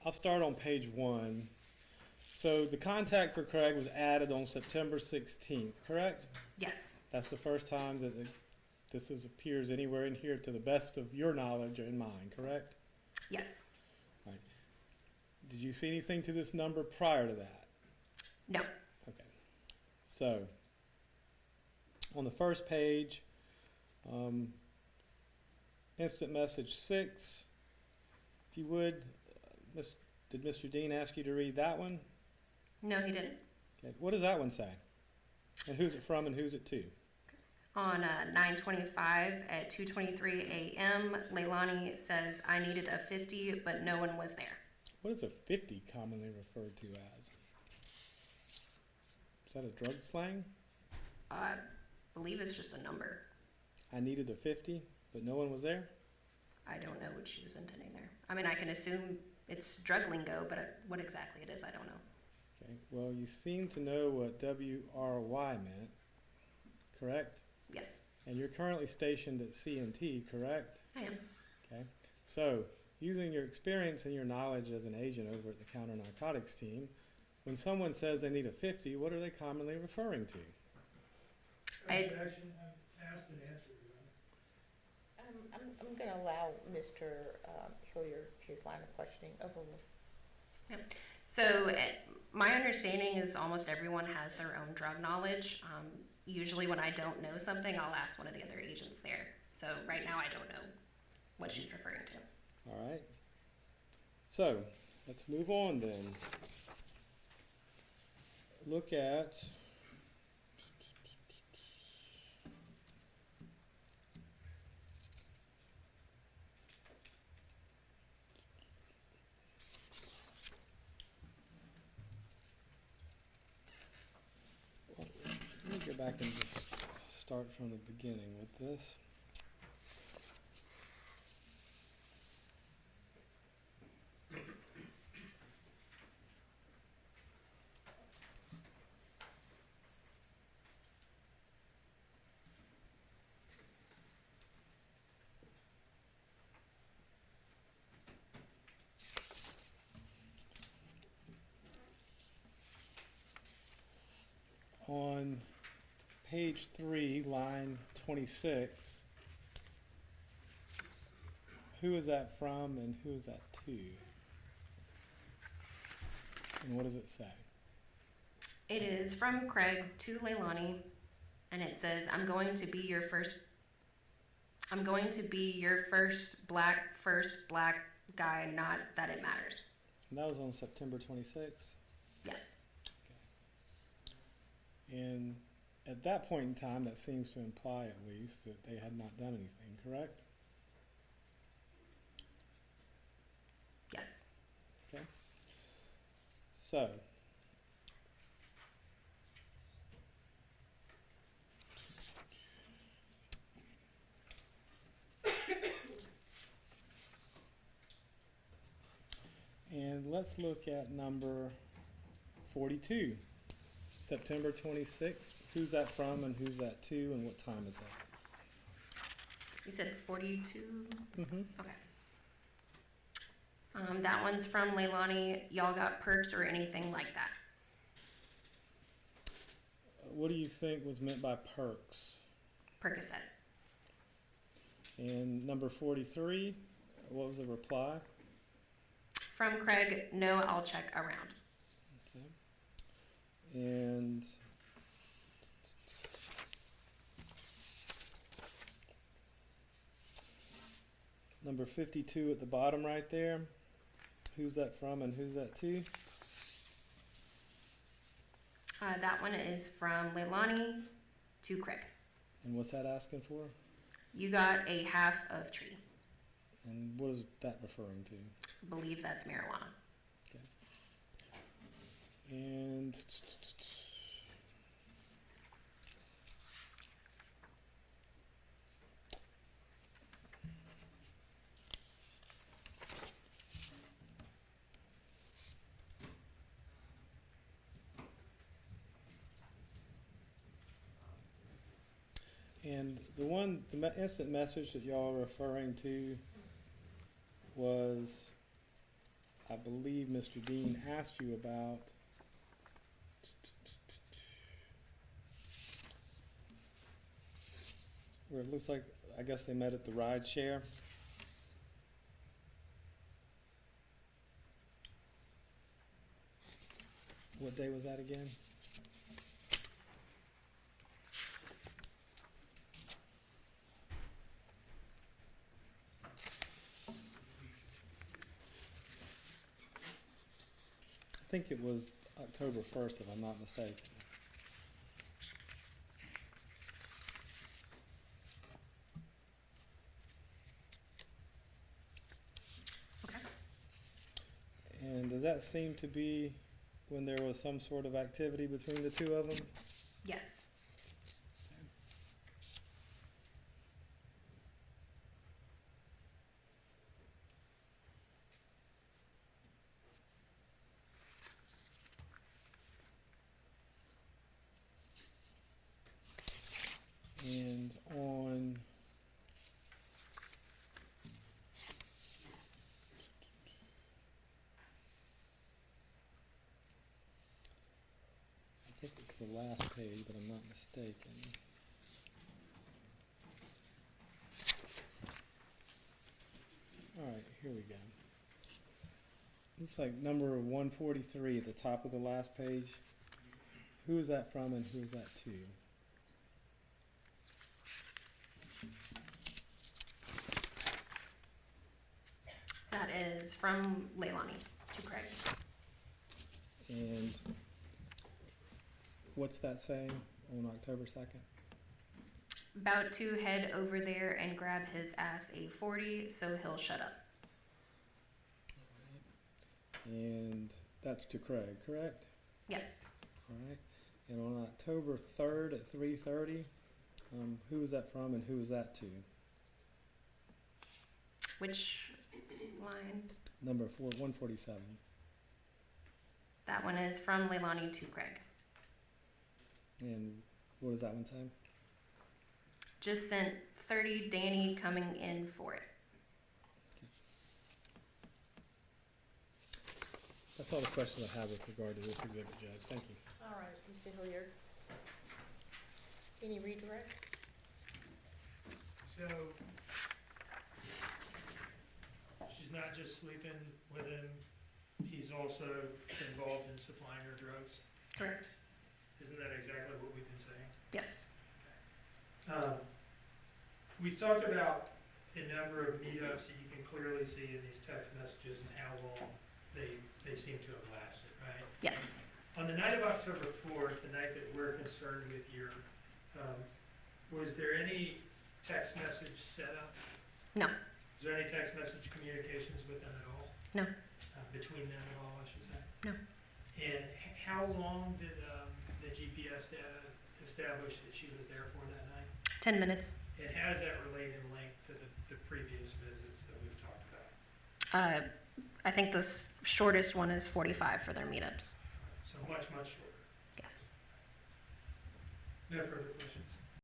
I'll start on page 1. So the contact for Craig was added on September 16th, correct? Yes. That's the first time that this appears anywhere in here to the best of your knowledge or in mine, correct? Yes. Right. Did you see anything to this number prior to that? No. Okay. So on the first page, instant message 6, if you would, did Mr. Dean ask you to read that one? No, he didn't. Okay. What does that one say? And who's it from and who's it to? On 9:25 at 2:23 a.m., Leilani says, I needed a 50, but no one was there. What is a 50 commonly referred to as? Is that a drug slang? I believe it's just a number. I needed a 50, but no one was there? I don't know what she was intending there. I mean, I can assume it's drug lingo, but what exactly it is, I don't know. Okay. Well, you seem to know what WRY meant, correct? Yes, And you're currently stationed at C&T, correct? I am. Okay. So, using your experience and your knowledge as an agent over at the counter narcotics team, when someone says they need a 50, what are they commonly referring to? Objection, asked and answered. I'm going to allow Mr. Hilliard his line of questioning. Overruled. Yep. So my understanding is almost everyone has their own drug knowledge. Usually when I don't know something, I'll ask one of the other agents there. So right now I don't know what she's referring to. All right. So, let's move on then. Look at let me go back and just start from the beginning with this. On page 3, line 26, who is that from and who is that to? And what does it say? It is from Craig to Leilani, and it says, I'm going to be your first black guy, not that it matters. And that was on September 26th. Yes. And at that point in time, that seems to imply at least that they had not done anything, correct? Yes. Okay. So, and let's look at number 42. September 26th. Who's that from and who's that to and what time is that? You said 42? Mm-hmm. Okay. That one's from Leilani. Y'all got perks or anything like that? What do you think was meant by perks? Percocet. And number 43, what was the reply? From Craig, no, I'll check around. Okay. And number 52 at the bottom right there, who's that from and who's that to? That one is from Leilani to Craig. And what's that asking for? You got a half of tree. And what is that referring to? Believe that's marijuana. Okay. And the instant message that y'all are referring to was, I believe Mr. Dean asked you about. Where it looks like, I guess they met at the ride share. What day was that again? I think it was October 1st, if I'm not mistaken. Okay. And does that seem to be when there was some sort of activity between the two of them? Yes. And on I think it's the last page, but I'm not mistaken. All right, here we go. Looks like number 143 at the top of the last page. Who is that from and who is that to? That is from Leilani to Craig. And what's that saying on October 2nd? About to head over there and grab his ass a 40 so he'll shut up. And that's to Craig, correct? Yes. All right. And on October 3rd at 3:30, who is that from and who is that to? Which line? Number 147. That one is from Leilani to Craig. And what does that one say? Just sent 30 Danny coming in for it. That's all the questions I have with regard to this exhibit, Judge. Thank you. All right, Mr. Hilliard. Any redirect? So, she's not just sleeping with him, he's also involved in supplying her drugs? Correct. Isn't that exactly what we've been saying? Yes. We've talked about a number of meetups that you can clearly see in these text messages and how long they seem to have lasted, right? Yes. On the night of October 4th, the night that we're concerned with your, was there any text message set up? No. Was there any text message communications with them at all? No. Between them at all, I should say? No. And how long did the GPS data establish that she was there for that night? 10 minutes. And how does that relate in length to the previous visits that we've talked about? I think the shortest one is 45 for their meetups. So much, much shorter. Yes. No further questions.